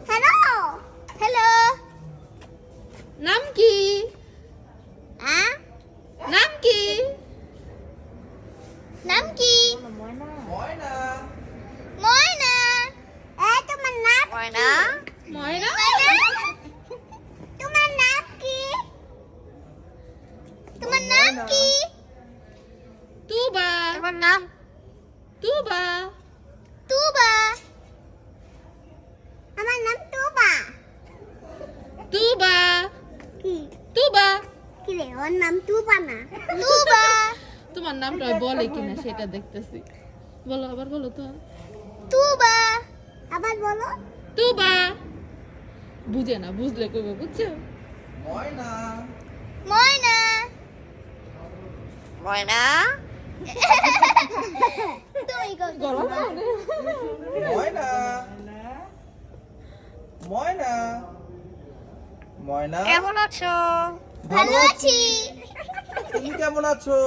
Hello hello নাম কি? হ্যাঁ নাম কি? নাম কি? ময়না ময়না। তোমার নাম ময়না। ময়না। তোমার নাম কি? তোমার নাম কি? তুবা। তোমার নাম তুবা। তুবা। আমার নাম তুবা। তুবা। কি তুবা। কি রে, ওর নাম তুবা না, তুবা। তোমার নামটা বলে কিনা সেটা দেখতেছি। বলো, আবার বলো তো। তুবা। আবার বলো। তুবা। বুঝে না, বুঝলে কইবে, বুঝছো? ময়না ময়না। ময়না। তুমি কও। ময়না ময়না ময়না কেমন আছো? ভালো আছি। তুমি কেমন আছো?